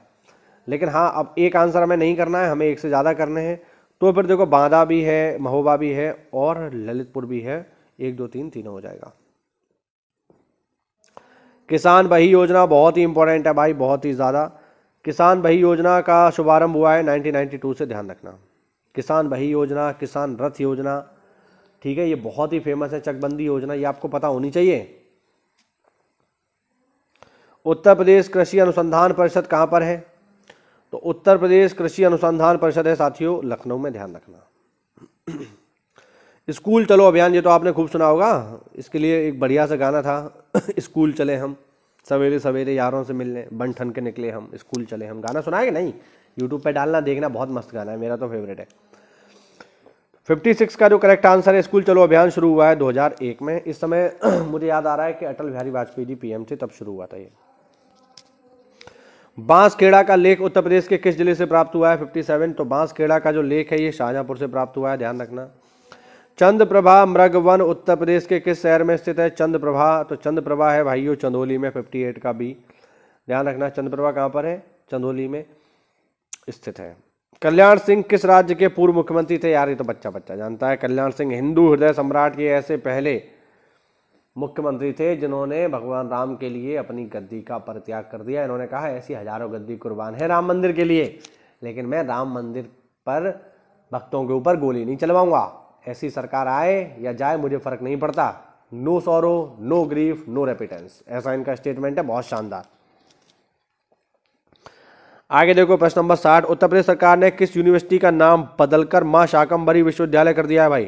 लेकिन हाँ, अब एक आंसर हमें नहीं करना है, हमें एक से ज़्यादा करने हैं। तो फिर देखो बांदा भी है, महोबा भी है और ललितपुर भी है, 1 2 3 तीनों हो जाएगा। किसान बही योजना बहुत ही इंपॉर्टेंट है भाई, बहुत ही ज़्यादा। किसान बही योजना का शुभारंभ हुआ है 1992 से, ध्यान रखना। किसान बही योजना, किसान रथ योजना, ठीक है, ये बहुत ही फेमस है। चकबंदी योजना, ये आपको पता होनी चाहिए। उत्तर प्रदेश कृषि अनुसंधान परिषद कहाँ पर है? तो उत्तर प्रदेश कृषि अनुसंधान परिषद है साथियों लखनऊ में, ध्यान रखना। स्कूल चलो अभियान, ये तो आपने खूब सुना होगा, इसके लिए एक बढ़िया सा गाना था, स्कूल चले हम सवेरे सवेरे यारों से मिलने, बन ठन के निकले हम, स्कूल चले हम। गाना सुना है कि नहीं? यूट्यूब पे डालना, देखना, बहुत मस्त गाना है, मेरा तो फेवरेट है। 56 का जो करेक्ट आंसर है, स्कूल चलो अभियान शुरू हुआ है 2001 में। इस समय मुझे याद आ रहा है कि अटल बिहारी वाजपेयी जी पीएम थे, तब शुरू हुआ था ये। बांसखेड़ा का लेख उत्तर प्रदेश के किस जिले से प्राप्त हुआ है? 57। तो बांसखेड़ा का जो लेख है ये शाहजहांपुर से प्राप्त हुआ है, ध्यान रखना। चंद्रप्रभा मृगवन उत्तर प्रदेश के किस शहर में स्थित है? चंद्रप्रभा, तो चंद्रप्रभा है भाइयों चंदौली में, 58 का बी, ध्यान रखना। चंद्रप्रभा कहाँ पर है? चंदौली में स्थित है। कल्याण सिंह किस राज्य के पूर्व मुख्यमंत्री थे? यार ये तो बच्चा बच्चा जानता है। कल्याण सिंह हिंदू हृदय सम्राट के ऐसे पहले मुख्यमंत्री थे जिन्होंने भगवान राम के लिए अपनी गद्दी का परित्याग कर दिया। इन्होंने कहा ऐसी हजारों गद्दी कुर्बान है राम मंदिर के लिए, लेकिन मैं राम मंदिर पर भक्तों के ऊपर गोली नहीं चलवाऊंगा। ऐसी सरकार आए या जाए मुझे फर्क नहीं पड़ता। No sorrow, no grief, no repentance, ऐसा इनका स्टेटमेंट है, बहुत शानदार। आगे देखो प्रश्न नंबर 60। उत्तर प्रदेश सरकार ने किस यूनिवर्सिटी का नाम बदलकर मां शाकंभरी विश्वविद्यालय कर दिया है भाई?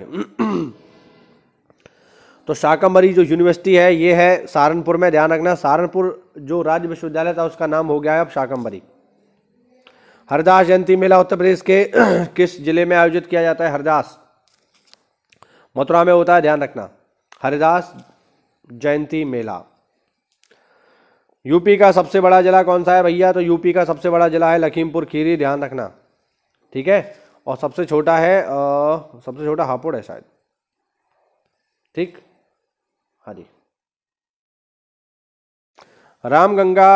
तो शाकंभरी जो यूनिवर्सिटी है ये है सहारनपुर में, ध्यान रखना। सहारनपुर जो राज्य विश्वविद्यालय था उसका नाम हो गया है अब शाकंभरी। हरिदास जयंती मेला उत्तर प्रदेश के किस जिले में आयोजित किया जाता है? हरिदास मथुरा में होता है, ध्यान रखना। हरिदास जयंती मेला। यूपी का सबसे बड़ा जिला कौन सा है भैया? तो यूपी का सबसे बड़ा जिला है लखीमपुर खीरी, ध्यान रखना, ठीक है। और सबसे छोटा है सबसे छोटा हापुड़ है शायद, ठीक। हाँ जी। रामगंगा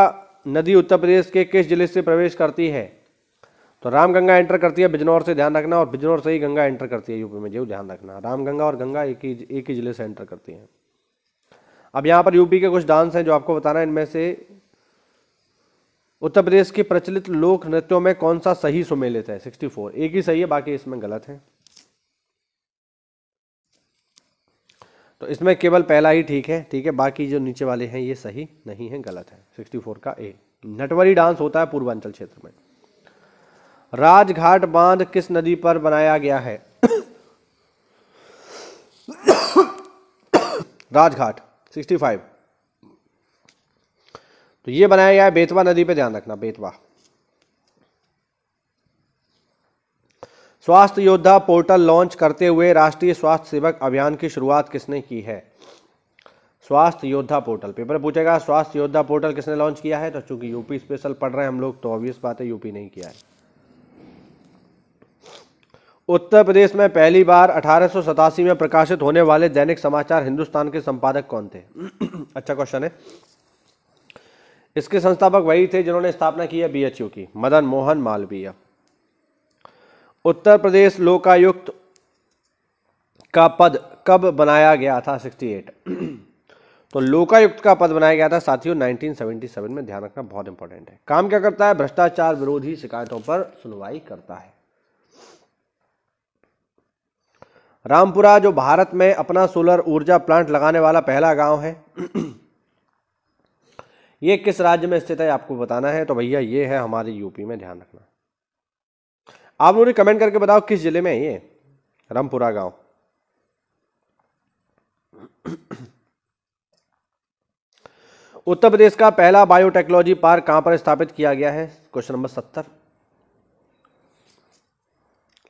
नदी उत्तर प्रदेश के किस जिले से प्रवेश करती है? तो रामगंगा एंटर करती है बिजनौर से, ध्यान रखना। और बिजनौर से ही गंगा एंटर करती है यूपी में, जो ध्यान रखना। रामगंगा और गंगा एक ही जिले से एंटर करती हैं। अब यहाँ पर यूपी के कुछ डांस हैं जो आपको बताना है। इनमें से उत्तर प्रदेश के प्रचलित लोक नृत्यों में कौन सा सही सुमेलित है? 64, एक ही सही है, बाकी इसमें गलत है। तो इसमें केवल पहला ही ठीक है, ठीक है। बाकी जो नीचे वाले हैं ये सही नहीं है, गलत है। 64 का ए। नटवरी डांस होता है पूर्वांचल क्षेत्र में। राजघाट बांध किस नदी पर बनाया गया है? राजघाट 65। तो ये बनाया गया है बेतवा नदी पे, ध्यान रखना, बेतवा। स्वास्थ्य योद्धा पोर्टल लॉन्च करते हुए राष्ट्रीय स्वास्थ्य सेवक अभियान की शुरुआत किसने की है? स्वास्थ्य योद्धा पोर्टल, पेपर पूछेगा स्वास्थ्य योद्धा पोर्टल किसने लॉन्च किया है? तो चूंकि यूपी स्पेशल पढ़ रहे हैं हम लोग तो ऑब्वियस बात है यूपी नहीं किया है। उत्तर प्रदेश में पहली बार 1887 में प्रकाशित होने वाले दैनिक समाचार हिंदुस्तान के संपादक कौन थे? अच्छा क्वेश्चन है। इसके संस्थापक वही थे जिन्होंने स्थापना की है बीएचयू की, मदन मोहन मालवीय। उत्तर प्रदेश लोकायुक्त का पद कब बनाया गया था? 68। तो लोकायुक्त का पद बनाया गया था साथियों 1977 में, ध्यान रखना, बहुत इंपॉर्टेंट है। काम क्या करता है? भ्रष्टाचार विरोधी शिकायतों पर सुनवाई करता है। रामपुरा जो भारत में अपना सोलर ऊर्जा प्लांट लगाने वाला पहला गांव है, ये किस राज्य में स्थित है आपको बताना है। तो भैया ये है हमारे यूपी में, ध्यान रखना। आप लोग कमेंट करके बताओ किस जिले में है ये रामपुरा गांव। उत्तर प्रदेश का पहला बायोटेक्नोलॉजी पार्क कहां पर स्थापित किया गया है? Question number 70।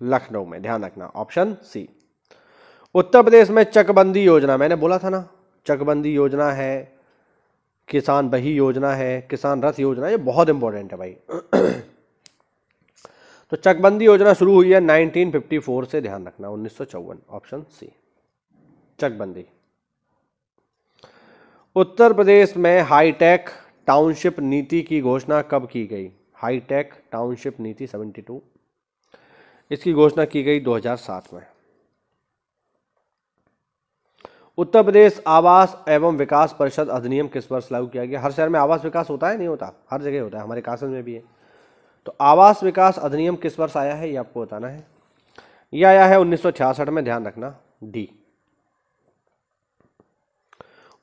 लखनऊ में, ध्यान रखना, ऑप्शन सी। उत्तर प्रदेश में चकबंदी योजना, मैंने बोला था ना, चकबंदी योजना है, किसान बही योजना है, किसान रथ योजना, ये बहुत इंपॉर्टेंट है भाई। तो चकबंदी योजना शुरू हुई है 1954 से, ध्यान रखना, 1954, ऑप्शन सी, चकबंदी। उत्तर प्रदेश में हाईटेक टाउनशिप नीति की घोषणा कब की गई? हाईटेक टाउनशिप नीति 72, इसकी घोषणा की गई 2007 में। उत्तर प्रदेश आवास एवं विकास परिषद अधिनियम किस वर्ष लागू किया गया? हर शहर में आवास विकास होता है, नहीं होता? हर जगह होता है, हमारे कासन में भी है। तो आवास विकास अधिनियम किस वर्ष आया है ये आपको बताना है। यह आया है 1966 में, ध्यान रखना, डी।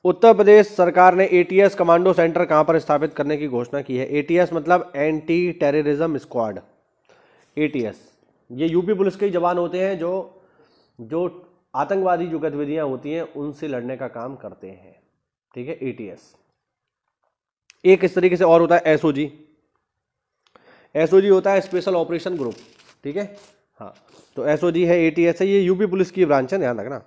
उत्तर प्रदेश सरकार ने एटीएस कमांडो सेंटर कहां पर स्थापित करने की घोषणा की है? एटीएस मतलब एंटी टेररिज्म स्क्वाड। एटीएस ये यूपी पुलिस के जवान होते हैं जो आतंकवादी जो गतिविधियां होती हैं उनसे लड़ने का काम करते हैं, ठीक है, एटीएस। एक इस तरीके से और होता है एसओजी। एसओजी होता है स्पेशल ऑपरेशन ग्रुप, ठीक है, हाँ। तो एसओजी है, एटीएस है, ये यूपी पुलिस की ब्रांच है, ध्यान रखना।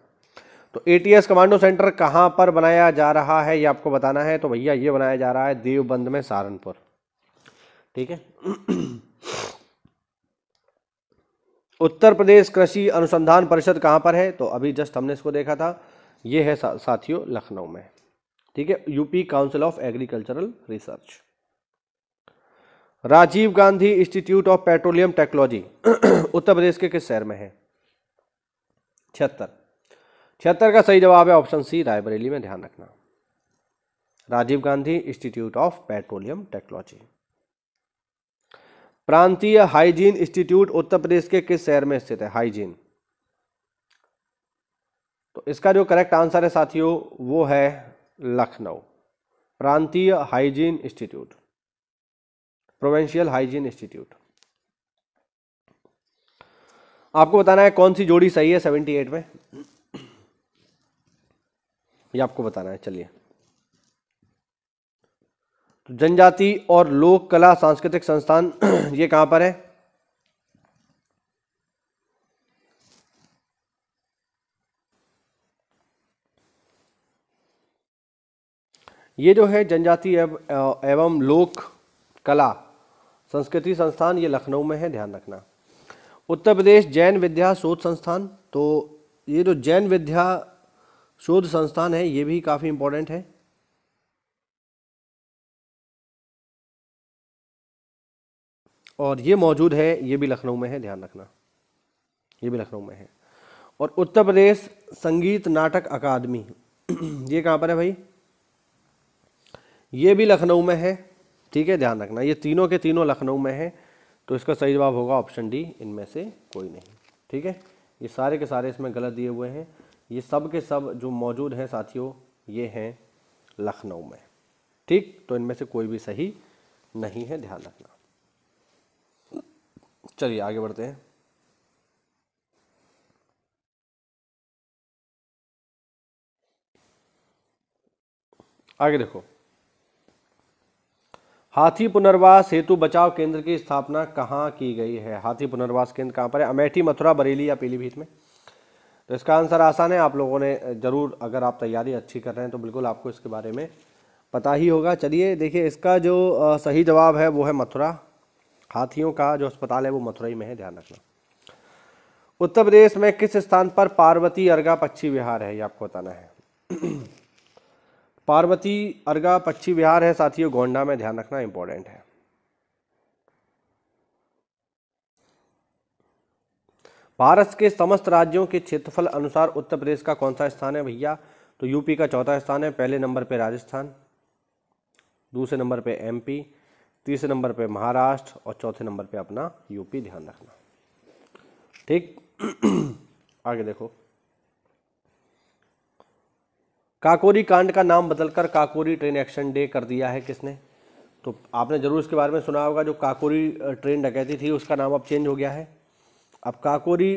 तो एटीएस कमांडो सेंटर कहां पर बनाया जा रहा है ये आपको बताना है। तो भैया ये बनाया जा रहा है देवबंद में, सहारनपुर, ठीक है। उत्तर प्रदेश कृषि अनुसंधान परिषद कहां पर है? तो अभी जस्ट हमने इसको देखा था, ये है साथियों लखनऊ में, ठीक है, UP council of agricultural research. Rajiv Gandhi institute of petroleum technology Uttar Pradesh के किस शहर में है? 76 का सही जवाब है ऑप्शन सी, रायबरेली में, ध्यान रखना। Rajiv Gandhi institute of petroleum technology. प्रांतीय हाइजीन इंस्टीट्यूट उत्तर प्रदेश के किस शहर में स्थित है? हाइजीन, तो इसका जो करेक्ट आंसर है साथियों वो है लखनऊ। प्रांतीय hygiene institute, provincial hygiene institute. आपको बताना है कौन सी जोड़ी सही है 78 में, ये आपको बताना है। चलिए, तो जनजाति और लोक कला सांस्कृतिक संस्थान ये कहां पर है? ये जो है जनजाति एवं लोक कला संस्कृति संस्थान, ये लखनऊ में है, ध्यान रखना। उत्तर प्रदेश जैन विद्या शोध संस्थान, तो ये जो जैन विद्या शोध संस्थान है ये भी काफी इंपॉर्टेंट है। और ये मौजूद है, ये भी लखनऊ में है, ध्यान रखना, ये भी लखनऊ में है। और उत्तर प्रदेश संगीत नाटक अकादमी ये कहाँ पर है भाई? ये भी लखनऊ में है, ठीक है, ध्यान रखना। ये तीनों के तीनों लखनऊ में है, तो इसका सही जवाब होगा ऑप्शन डी, इनमें से कोई नहीं, ठीक है। ये सारे के सारे इसमें गलत दिए हुए हैं, ये सब के सब जो मौजूद हैं साथियों ये हैं लखनऊ में, ठीक। तो इनमें से कोई भी सही नहीं है, ध्यान रखना। चलिए आगे बढ़ते हैं। आगे देखो, हाथी पुनर्वास हेतु बचाव केंद्र की स्थापना कहाँ की गई है? हाथी पुनर्वास केंद्र कहाँ पर है? अमेठी, मथुरा, बरेली या पीलीभीत में? तो इसका आंसर आसान है, आप लोगों ने जरूर, अगर आप तैयारी अच्छी कर रहे हैं तो बिल्कुल आपको इसके बारे में पता ही होगा। चलिए देखिए, इसका जो सही जवाब है वो है मथुरा। हाथियों का जो अस्पताल है वो मथुरा ही में है, ध्यान रखना। उत्तर प्रदेश में किस स्थान पर पार्वती अर्गा पक्षी विहार है? ये आपको बताना है। पार्वती अर्गा पक्षी विहार है साथियों गोंडा में, ध्यान रखना, इंपॉर्टेंट है। भारत के समस्त राज्यों के क्षेत्रफल अनुसार उत्तर प्रदेश का कौन सा स्थान है भैया? तो यूपी का चौथा स्थान है। पहले नंबर पे राजस्थान, दूसरे नंबर पे एमपी, तीसरे नंबर पे महाराष्ट्र और चौथे नंबर पे अपना यूपी, ध्यान रखना, ठीक। आगे देखो, काकोरी कांड का नाम बदलकर काकोरी ट्रेन एक्शन डे कर दिया है किसने? तो आपने जरूर इसके बारे में सुना होगा, जो काकोरी ट्रेन डकैती थी उसका नाम अब चेंज हो गया है। अब काकोरी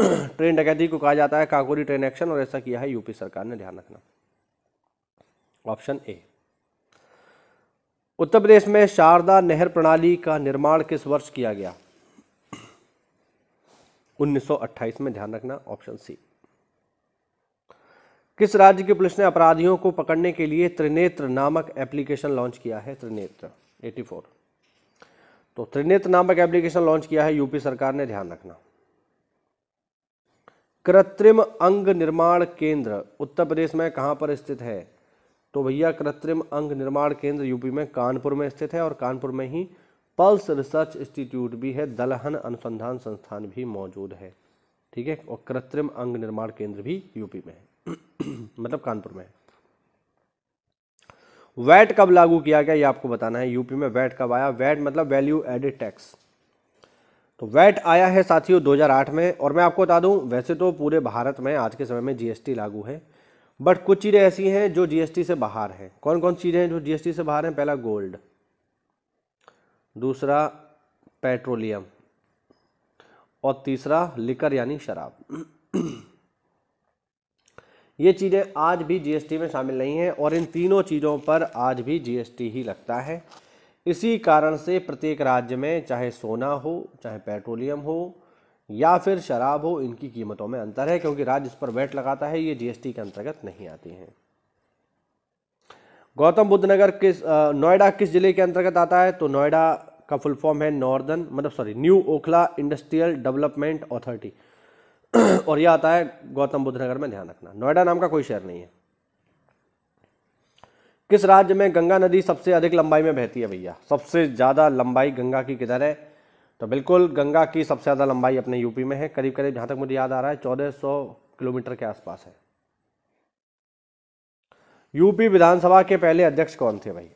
ट्रेन डकैती को कहा जाता है काकोरी ट्रेन एक्शन, और ऐसा किया है यूपी सरकार ने, ध्यान रखना, ऑप्शन ए। उत्तर प्रदेश में शारदा नहर प्रणाली का निर्माण किस वर्ष किया गया? 1928 में, ध्यान रखना, ऑप्शन सी। किस राज्य की पुलिस ने अपराधियों को पकड़ने के लिए त्रिनेत्र नामक एप्लीकेशन लॉन्च किया है? त्रिनेत्र 84, तो त्रिनेत्र नामक एप्लीकेशन लॉन्च किया है यूपी सरकार ने, ध्यान रखना। कृत्रिम अंग निर्माण केंद्र उत्तर प्रदेश में कहां पर स्थित है? तो भैया कृत्रिम अंग निर्माण केंद्र यूपी में कानपुर में स्थित है, और कानपुर में ही पल्स रिसर्च इंस्टीट्यूट भी है, दलहन अनुसंधान संस्थान भी मौजूद है, ठीक है। और कृत्रिम अंग निर्माण केंद्र भी यूपी में है मतलब कानपुर में है। वैट कब लागू किया गया ये आपको बताना है। यूपी में वैट कब आया? वैट मतलब वैल्यू एडेड टैक्स। तो वैट आया है साथियों 2008 में। और मैं आपको बता दूं, वैसे तो पूरे भारत में आज के समय में जीएसटी लागू है, बट कुछ चीजें ऐसी हैं जो जीएसटी से बाहर हैं। कौन कौन चीजें हैं जो जीएसटी से बाहर हैं? पहला गोल्ड, दूसरा पेट्रोलियम, और तीसरा लिकर यानी शराब। ये चीज़ें आज भी जीएसटी में शामिल नहीं हैं, और इन तीनों चीज़ों पर आज भी जीएसटी ही लगता है। इसी कारण से प्रत्येक राज्य में चाहे सोना हो, चाहे पेट्रोलियम हो या फिर शराब हो, इनकी कीमतों में अंतर है, क्योंकि राज्य इस पर वैट लगाता है, ये जीएसटी के अंतर्गत नहीं आती हैं। गौतम बुद्ध नगर किस नोएडा किस जिले के अंतर्गत आता है? तो नोएडा का फुल फॉर्म है new Okhla industrial development authority, और यह आता है गौतम बुद्ध नगर में, ध्यान रखना। नोएडा नाम का कोई शहर नहीं है। किस राज्य में गंगा नदी सबसे अधिक लंबाई में बहती है भैया? सबसे ज़्यादा लंबाई गंगा की किधर है? तो बिल्कुल गंगा की सबसे ज़्यादा लंबाई अपने यूपी में है, करीब करीब जहाँ तक मुझे याद आ रहा है 1400 किलोमीटर के आसपास है। यूपी विधानसभा के पहले अध्यक्ष कौन थे भाई?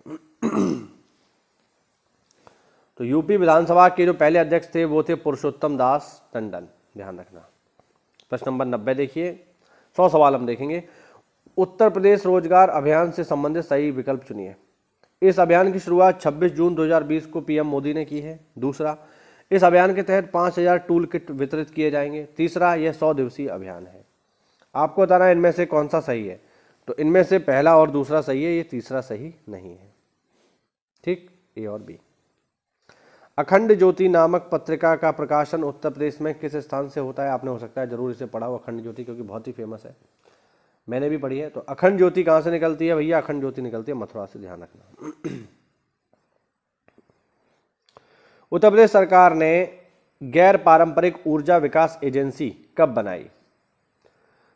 तो यूपी विधानसभा के जो पहले अध्यक्ष थे वो थे पुरुषोत्तम दास टंडन, ध्यान रखना। प्रश्न नंबर 90 देखिए, 100 सवाल हम देखेंगे। उत्तर प्रदेश रोजगार अभियान से संबंधित सही विकल्प चुनिए। इस अभियान की शुरुआत 26 जून 2020 को पीएम मोदी ने की है। दूसरा, इस अभियान के तहत 5000 टूल किट वितरित किए जाएंगे। तीसरा, यह 100 दिवसीय अभियान है। आपको बताना है इनमें से कौन सा सही है। तो इनमें से पहला और दूसरा सही है, ये तीसरा सही नहीं है। ठीक, ए और बी। अखंड ज्योति नामक पत्रिका का प्रकाशन उत्तर प्रदेश में किस स्थान से होता है? आपने हो सकता है जरूर इसे पढ़ा हो, अखंड ज्योति, क्योंकि बहुत ही फेमस है, मैंने भी पढ़ी है। तो अखंड ज्योति कहाँ से निकलती है भैया? अखंड ज्योति निकलती है मथुरा से, ध्यान रखना। उत्तर प्रदेश सरकार ने गैर पारंपरिक ऊर्जा विकास एजेंसी कब बनाई?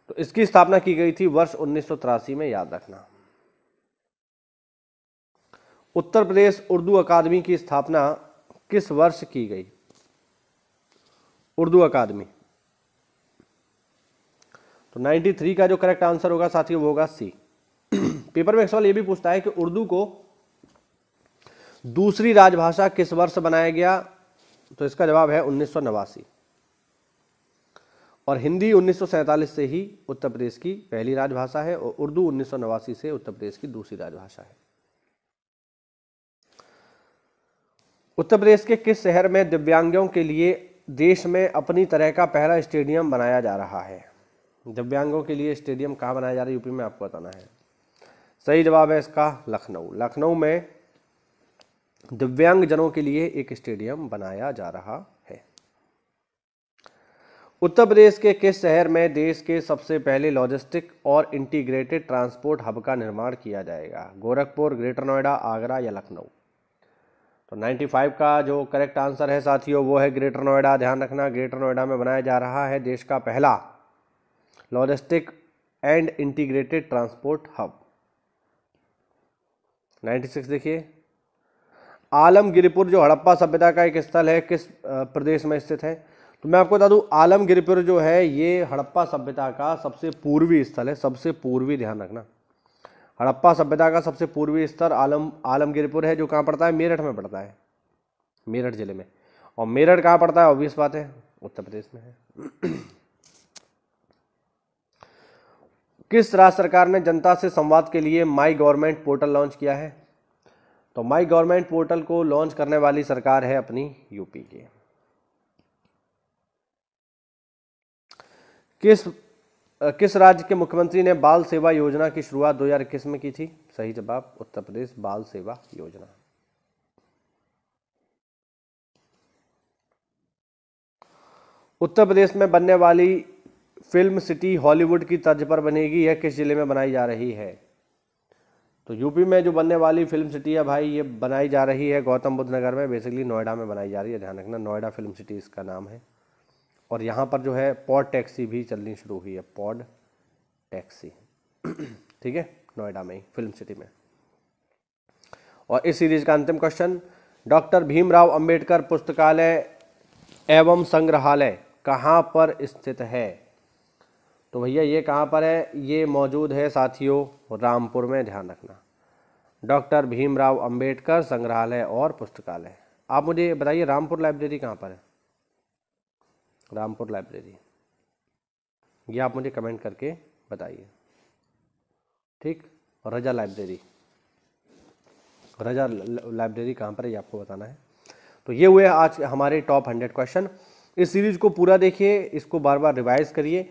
तो इसकी स्थापना की गई थी वर्ष 1983 में, याद रखना। उत्तर प्रदेश उर्दू अकादमी की स्थापना किस वर्ष की गई? उर्दू अकादमी, तो 93 का जो करेक्ट आंसर होगा साथियों वो होगा सी। पेपर में एक सवाल ये भी पूछता है कि उर्दू को दूसरी राजभाषा किस वर्ष बनाया गया? तो इसका जवाब है 1989। और हिंदी 1947 से ही उत्तर प्रदेश की पहली राजभाषा है और उर्दू 1989 से उत्तर प्रदेश की दूसरी राजभाषा है। उत्तर प्रदेश के किस शहर में दिव्यांगों के लिए देश में अपनी तरह का पहला स्टेडियम बनाया जा रहा है? दिव्यांगों के लिए स्टेडियम कहाँ बनाया जा रहा है यूपी में, आपको बताना है। सही जवाब है इसका लखनऊ। लखनऊ में दिव्यांगजनों के लिए एक स्टेडियम बनाया जा रहा है। उत्तर प्रदेश के किस शहर में देश के सबसे पहले लॉजिस्टिक और इंटीग्रेटेड ट्रांसपोर्ट हब का निर्माण किया जाएगा? गोरखपुर, ग्रेटर नोएडा, आगरा या लखनऊ? तो 95 का जो करेक्ट आंसर है साथियों वो है ग्रेटर नोएडा, ध्यान रखना। ग्रेटर नोएडा में बनाया जा रहा है देश का पहला logistic and integrated transport hub. 96 देखिए, आलमगिरपुर जो हड़प्पा सभ्यता का एक स्थल है किस प्रदेश में स्थित है? तो मैं आपको बता दूं आलमगिरपुर जो है ये हड़प्पा सभ्यता का सबसे पूर्वी स्थल है, सबसे पूर्वी, ध्यान रखना। हड़प्पा सभ्यता का सबसे पूर्वी स्थल आलमगिरपुर है, जो कहाँ पड़ता है? मेरठ में पड़ता है, मेरठ जिले में। और मेरठ कहाँ पड़ता है? ऑब्वियस बात है उत्तर प्रदेश में है। किस राज्य सरकार ने जनता से संवाद के लिए माई गवर्नमेंट पोर्टल लॉन्च किया है? तो माई गवर्नमेंट पोर्टल को लॉन्च करने वाली सरकार है अपनी यूपी की। किस राज्य के मुख्यमंत्री ने बाल सेवा योजना की शुरुआत 2021 में की थी? सही जवाब उत्तर प्रदेश, बाल सेवा योजना। उत्तर प्रदेश में बनने वाली फिल्म सिटी हॉलीवुड की तर्ज पर बनेगी, यह किस जिले में बनाई जा रही है? तो यूपी में जो बनने वाली फिल्म सिटी है भाई ये बनाई जा रही है गौतम बुद्ध नगर में, बेसिकली नोएडा में बनाई जा रही है, ध्यान रखना। नोएडा फिल्म सिटी इसका नाम है। और यहाँ पर जो है पॉड टैक्सी भी चलनी शुरू हुई है, पॉड टैक्सी। ठीक है, नोएडा में ही फिल्म सिटी में। और इस सीरीज का अंतिम क्वेश्चन, डॉक्टर भीमराव अंबेडकर पुस्तकालय एवं संग्रहालय कहाँ पर स्थित है? तो भैया ये कहाँ पर है? ये मौजूद है साथियों रामपुर में, ध्यान रखना। डॉक्टर भीमराव अंबेडकर संग्रहालय और पुस्तकालय। आप मुझे बताइए रामपुर लाइब्रेरी कहाँ पर है? रामपुर लाइब्रेरी, ये आप मुझे कमेंट करके बताइए। ठीक, रजा लाइब्रेरी, रजा लाइब्रेरी कहाँ पर है ये आपको बताना है। तो ये हुए आज हमारे टॉप 100 क्वेश्चन। इस सीरीज को पूरा देखिए, इसको बार बार रिवाइज करिए,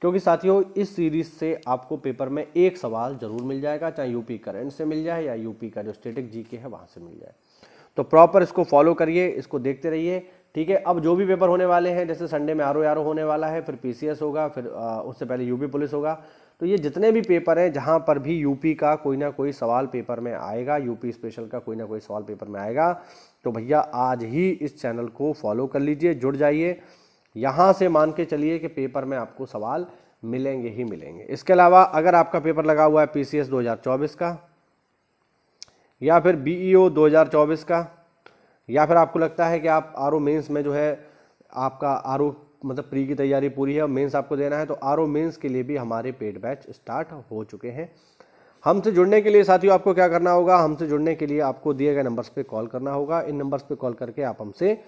क्योंकि साथियों इस सीरीज से आपको पेपर में एक सवाल जरूर मिल जाएगा, चाहे यूपी करंट से मिल जाए या यूपी का जो स्टैटिक जीके है वहाँ से मिल जाए। तो प्रॉपर इसको फॉलो करिए, इसको देखते रहिए। ठीक है, अब जो भी पेपर होने वाले हैं, जैसे संडे में आरओ होने वाला है, फिर पीसीएस होगा, फिर उससे पहले यूपी पुलिस होगा। तो ये जितने भी पेपर हैं जहाँ पर भी यूपी का कोई ना कोई सवाल पेपर में आएगा, यूपी स्पेशल का कोई ना कोई सवाल पेपर में आएगा, तो भैया आज ही इस चैनल को फॉलो कर लीजिए, जुड़ जाइए। यहाँ से मान के चलिए कि पेपर में आपको सवाल मिलेंगे ही मिलेंगे। इसके अलावा अगर आपका पेपर लगा हुआ है पीसीएस 2024 का, या फिर BEO 2024 का, या फिर आपको लगता है कि आप RO मेंस में जो है आपका RO मतलब प्री की तैयारी पूरी है और मेंस आपको देना है, तो RO मेंस के लिए भी हमारे पेड बैच स्टार्ट हो चुके हैं। हमसे जुड़ने के लिए साथियों आपको क्या करना होगा, हमसे जुड़ने के लिए आपको दिए गए नंबर्स पे कॉल करना होगा। इन नंबर्स पे कॉल करके आप हमसे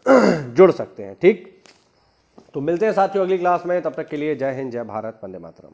जुड़ सकते हैं। ठीक, तो मिलते हैं साथियों अगली क्लास में, तब तक के लिए जय हिंद, जय भारत, वंदे मातरम।